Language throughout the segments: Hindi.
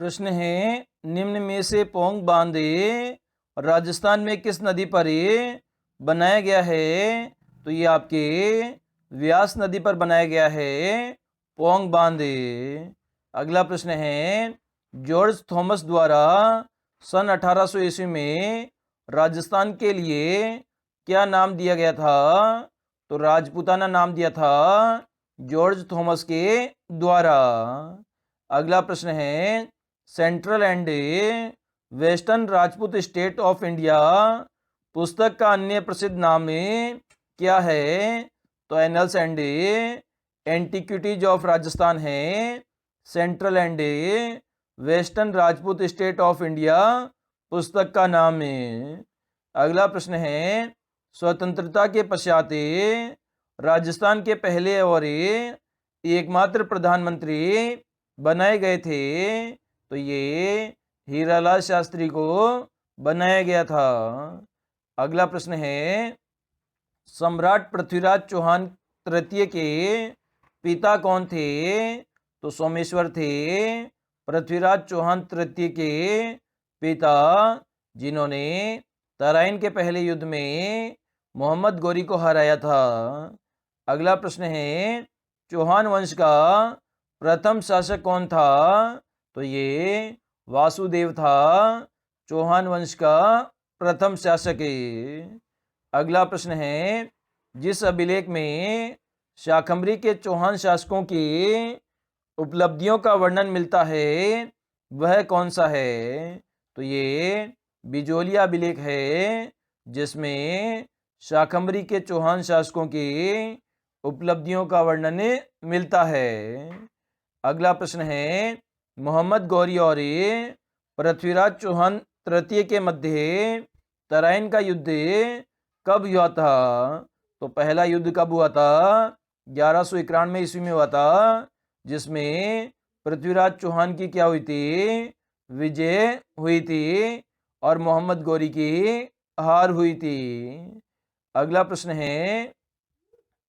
प्रश्न है, निम्न में से पोंग बांध राजस्थान में किस नदी पर बनाया गया है? तो ये आपके व्यास नदी पर बनाया गया है पोंग बांध। अगला प्रश्न है, जॉर्ज थॉमस द्वारा सन 1800 ईस्वी में राजस्थान के लिए क्या नाम दिया गया था? तो राजपूताना नाम दिया था जॉर्ज थॉमस के द्वारा। अगला प्रश्न है, central and western Rajput state of India पुस्तक का अन्य प्रसिद्ध नाम क्या है? तो annals and antiquities of Rajasthan है central and western Rajput state of India पुस्तक का नाम है। अगला प्रश्न है, स्वतंत्रता के पश्चात राजस्थान के पहले और एकमात्र प्रधानमंत्री बनाए गए थे? तो ये हीरालाल शास्त्री को बनाया गया था। अगला प्रश्न है, सम्राट पृथ्वीराज चौहान तृतीय के पिता कौन थे? तो सोमेश्वर थे पृथ्वीराज चौहान तृतीय के पिता, जिन्होंने तराइन के पहले युद्ध में मोहम्मद गौरी को हराया था। अगला प्रश्न है, चौहान वंश का प्रथम शासक कौन था? तो ये वासुदेव था चौहान वंश का प्रथम शासक। अगला प्रश्न है, जिस अभिलेख में शाकंभरी के चौहान शासकों की उपलब्धियों का वर्णन मिलता है वह कौन सा है? तो ये बिजोलिया अभिलेख है, जिसमें शाकंभरी के चौहान शासकों की उपलब्धियों का वर्णन मिलता है। अगला प्रश्न है, मोहम्मद गौरी और पृथ्वीराज चौहान तृतीय के मध्य तराइन का युद्ध कब हुआ था? तो पहला युद्ध कब हुआ था? 1191 ईस्वी में हुआ था, जिसमें पृथ्वीराज चौहान की क्या हुई थी? विजय हुई थी और मोहम्मद गौरी की हार हुई थी। अगला प्रश्न है,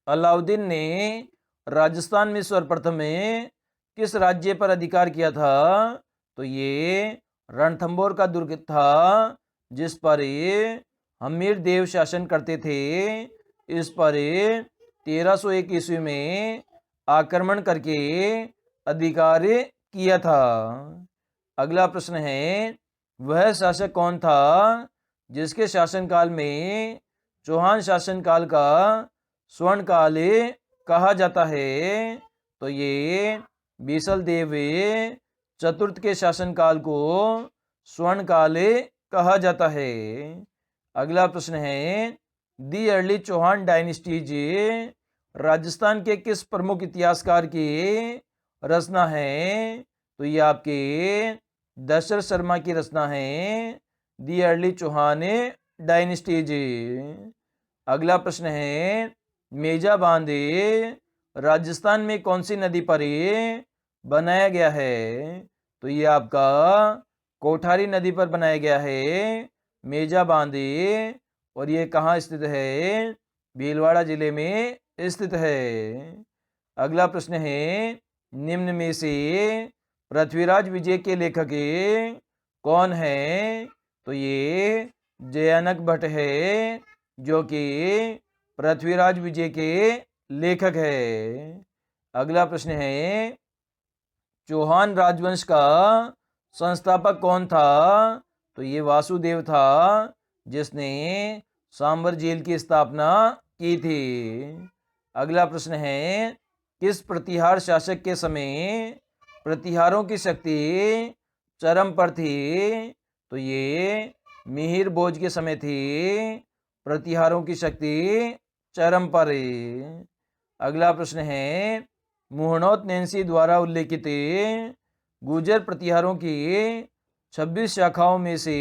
अलाउद्दीन ने राजस्थान में सर्वप्रथम किस राज्य पर अधिकार किया था? तो ये रणथंभौर का दुर्ग था, जिस पर हमीर देव शासन करते थे। इस पर 1301 ईस्वी में आक्रमण करके अधिकार किया था। अगला प्रश्न है, वह शासक कौन था जिसके शासनकाल में चौहान शासनकाल का स्वर्ण काल कहा जाता है? तो ये बीसल देव चतुर्थ के शासनकाल को स्वर्ण काल कहा जाता है। अगला प्रश्न है, the early Chauhan dynasties Rajasthan के किस प्रमुख इतिहासकार की रचना है? तो ये आपके दशरथ शर्मा की रचना है, दी अर्ली चौहान डायनेस्टीज। अगला प्रश्न है, मेजा बांध राजस्थान में कौन सी नदी पर बनाया गया है? तो ये आपका कोठारी नदी पर बनाया गया है मेजा बांध, और ये कहाँ स्थित है? भीलवाड़ा जिले में स्थित है। अगला प्रश्न है, निम्न में से पृथ्वीराज विजय के लेखक कौन है? तो ये जयानक भट्ट है, जो कि पृथ्वीराज विजय के लेखक है। अगला प्रश्न है, चौहान राजवंश का संस्थापक कौन था? तो ये वासुदेव था, जिसने सांबर झील की स्थापना की थी। अगला प्रश्न है, किस प्रतिहार शासक के समय प्रतिहारों की शक्ति चरम पर थी? तो ये मिहिर भोज के समय थी प्रतिहारों की शक्ति चरम पर। अगला प्रश्न है, मुहणोत नैन्सी द्वारा उल्लेखित गुर्जर प्रतिहारों की 26 शाखाओं में से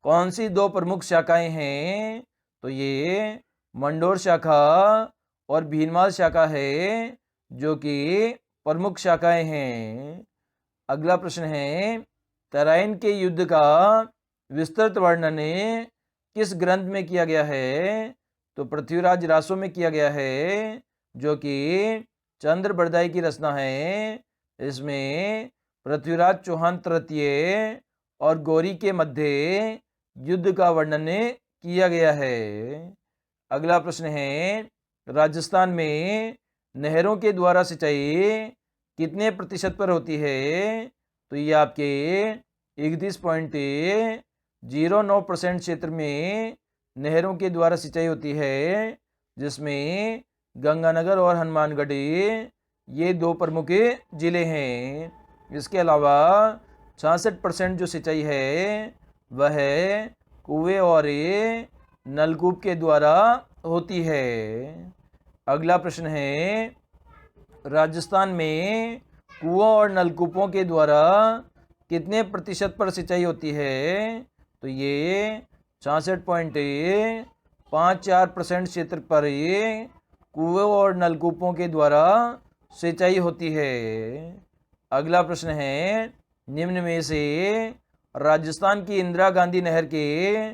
कौन सी दो प्रमुख शाखाएं हैं? तो ये मंडोर शाखा और भीनमाल शाखा है, जो कि प्रमुख शाखाएं हैं। अगला प्रश्न है, तराइन के युद्ध का विस्तृत वर्णन किस ग्रंथ में किया गया है? तो पृथ्वीराज रासो में किया गया है, जो कि चंद्र बरदाई की रचना है। इसमें पृथ्वीराज चौहान तृतीय और गौरी के मध्य युद्ध का वर्णन किया गया है। अगला प्रश्न है, राजस्थान में नहरों के द्वारा सिंचाई कितने प्रतिशत पर होती है? तो ये आपके 31.09% क्षेत्र में नहरों के द्वारा सिंचाई होती है, जिसमें गंगानगर और हनुमानगढ़ ये दो प्रमुख जिले हैं। इसके अलावा 66% जो सिंचाई है वह कुएं और नलकूप के द्वारा होती है। अगला प्रश्न है, राजस्थान में कुओं और नलकूपों के द्वारा कितने प्रतिशत पर सिंचाई होती है? तो ये 66.54% क्षेत्र पर कुओं और नलकूपों के द्वारा सिंचाई होती है। अगला प्रश्न है, निम्न में से राजस्थान की इंदिरा गांधी नहर के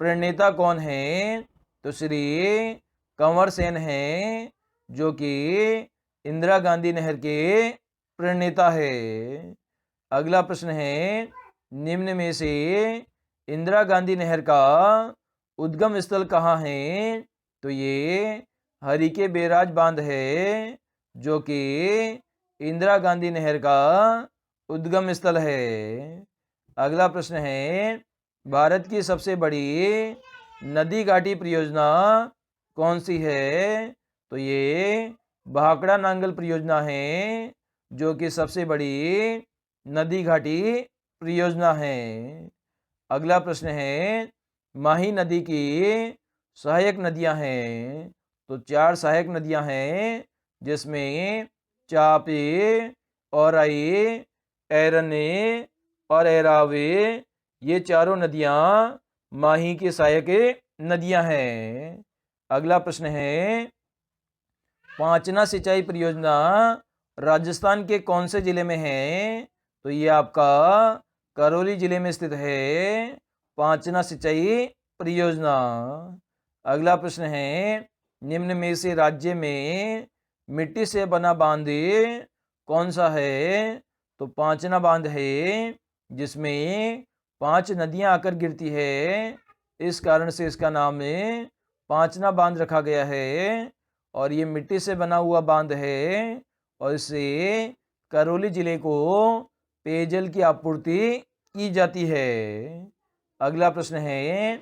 प्रणेता कौन है? तो श्री कंवर सेन हैं, जो कि इंदिरा गांधी नहर के प्रणेता है। अगला प्रश्न है, निम्न में से इंदिरा गांधी नहर का उद्गम स्थल कहाँ है? तो ये हरिके बैराज बांध है, जो कि इंदिरा गांधी नहर का उद्गम स्थल है। अगला प्रश्न है, भारत की सबसे बड़ी नदी घाटी परियोजना कौन सी है? तो ये भाखड़ा नांगल परियोजना है, जो कि सबसे बड़ी नदी घाटी परियोजना है। अगला प्रश्न है, माही नदी की सहायक नदियां हैं। तो 4 सहायक नदियां हैं, जिसमें चापे, औराई, ऐरने और ऐरावे ये चारों नदियां माही की सहायक नदियां हैं। अगला प्रश्न है, पांचना सिंचाई परियोजना राजस्थान के कौन से जिले में है? तो ये आपका करौली जिले में स्थित है, पांचना सिंचाई परियोजना। अगला प्रश्न है, निम्न में से राज्य में मिट्टी से बना बांध कौन सा है? तो पांचना बांध है, जिसमें 5 नदियां आकर गिरती है, इस कारण से इसका नाम पांचना बांध रखा गया है। और ये मिट्टी से बना हुआ बांध है, और इससे करौली जिले को पेयजल की आपूर्ति की जाती है। अगला प्रश्न है,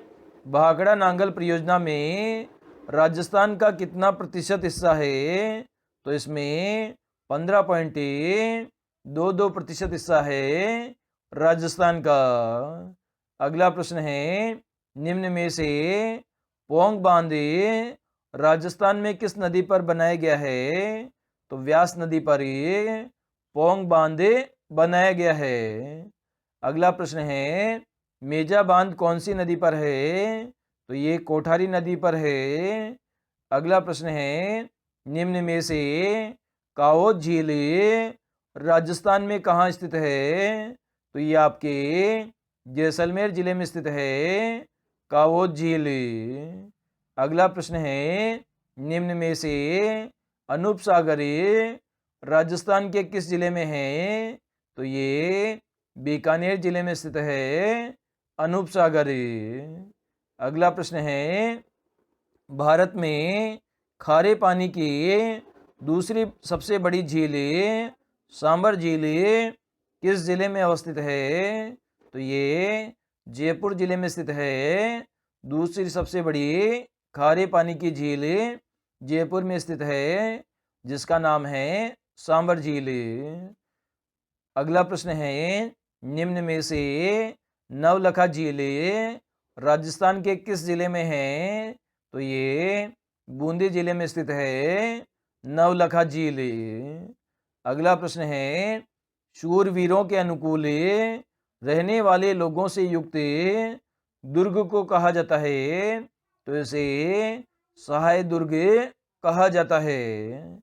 भाखड़ा नांगल परियोजना में राजस्थान का कितना प्रतिशत हिस्सा है? तो इसमें 15.22% हिस्सा है राजस्थान का। अगला प्रश्न है, निम्न में से पोंग बांध राजस्थान में किस नदी पर बनाया गया है? तो व्यास नदी पर पोंग बांध बनाया गया है। अगला प्रश्न है, मेजा बांध कौन सी नदी पर है? तो ये कोठारी नदी पर है। अगला प्रश्न है, निम्न में से काओ झील राजस्थान में कहाँ स्थित है? तो ये आपके जैसलमेर जिले में स्थित है, काओ झील। अगला प्रश्न है, निम्न में से अनूप सागर राजस्थान के किस जिले में है? तो ये बीकानेर जिले में स्थित है, अनूप सागर। अगला प्रश्न है, भारत में खारे पानी की दूसरी सबसे बड़ी झील सांबर झील किस जिले में अवस्थित है? तो ये जयपुर जिले में स्थित है, दूसरी सबसे बड़ी खारे पानी की झील जयपुर में स्थित है, जिसका नाम है सांबर झील। अगला प्रश्न है, निम्न में से नवलखा झील राजस्थान के किस जिले में है? तो ये बूंदी जिले में स्थित है, नवलखा झील। अगला प्रश्न है, शूरवीरों के अनुकूल रहने वाले लोगों से युक्त दुर्ग को कहा जाता है? तो इसे सहाय दुर्ग कहा जाता है।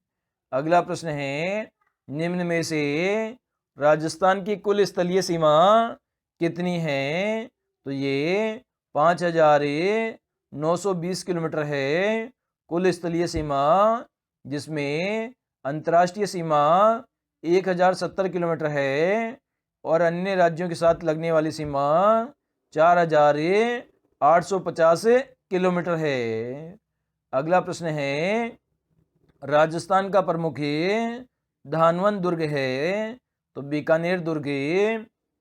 अगला प्रश्न है, निम्न में से राजस्थान की कुल स्थलीय सीमा कितनी है? तो ये 5,920 किलोमीटर है कुल स्थलीय सीमा, जिसमें अंतर्राष्ट्रीय सीमा 1,070 किलोमीटर है, और अन्य राज्यों के साथ लगने वाली सीमा 4,850 किलोमीटर है। अगला प्रश्न है, राजस्थान का प्रमुख धानवन दुर्ग है। तो बीकानेर दुर्ग,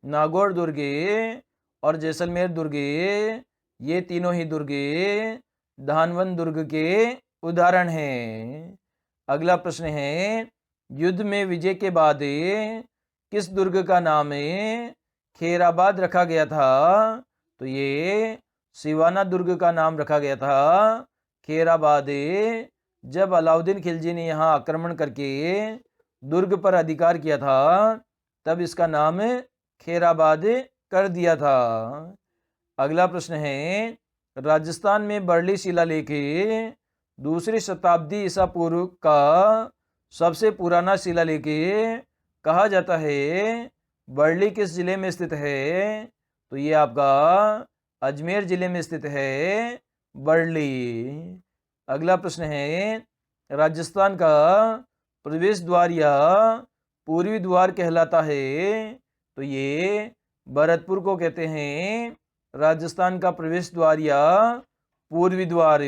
नागौर दुर्ग और जैसलमेर दुर्ग, ये तीनों ही दुर्ग धानवन दुर्ग के उदाहरण हैं। अगला प्रश्न है, युद्ध में विजय के बाद किस दुर्ग का नाम खैराबाद रखा गया था? तो ये सिवाना दुर्ग का नाम रखा गया था। खैराबाद जब अलाउद्दीन खिलजी ने यहाँ आक्रमण करके दुर्ग पर अधिकार किया था, तब इसका नाम खैराबाद कर दिया था। अगला प्रश्न है, राजस्थान में बरली शिलालेख दूसरी शताब्दी ईसा पूर्व का सबसे पुराना शिलालेख कहा जाता है। बरली किस जिले में स्थित है? तो ये आपका अजमेर जिले में स्थित है बरली। अगला प्रश्न है, राजस्थान का प्रवेश द्वार या पूर्वी द्वार कहलाता है। तो ये भरतपुर को कहते हैं राजस्थान का प्रवेश द्वार या पूर्वी द्वार।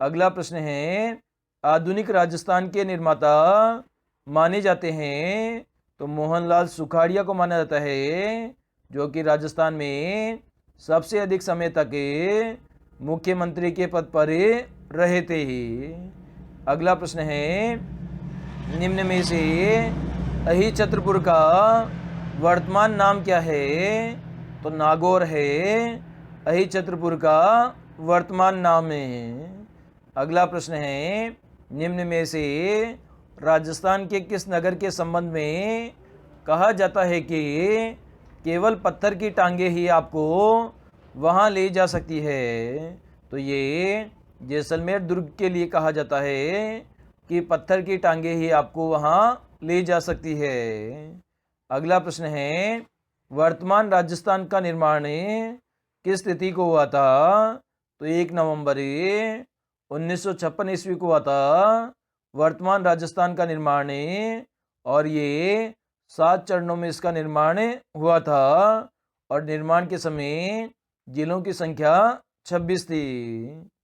अगला प्रश्न है, आधुनिक राजस्थान के निर्माता माने जाते हैं। तो मोहनलाल सुखाड़िया को माना जाता है, जो कि राजस्थान में सबसे अधिक समय तक मुख्यमंत्री के पद पर रहे थे। अगला प्रश्न है, निम्न में से अहि छत्रपुर का वर्तमान नाम क्या है? तो नागौर है अहि छत्रपुर का वर्तमान नाम है। अगला प्रश्न है, निम्न में से राजस्थान के किस नगर के संबंध में कहा जाता है कि केवल पत्थर की टांगे ही आपको वहाँ ले जा सकती है? तो ये जैसलमेर दुर्ग के लिए कहा जाता है कि पत्थर की टांगे ही आपको वहाँ ले जा सकती है। अगला प्रश्न है, वर्तमान राजस्थान का निर्माण किस तिथि को हुआ था? तो 1 नवंबर 1956 ईस्वी को हुआ था वर्तमान राजस्थान का निर्माण। और ये 7 चरणों में इसका निर्माण हुआ था और निर्माण के समय जिलों की संख्या 26 थी।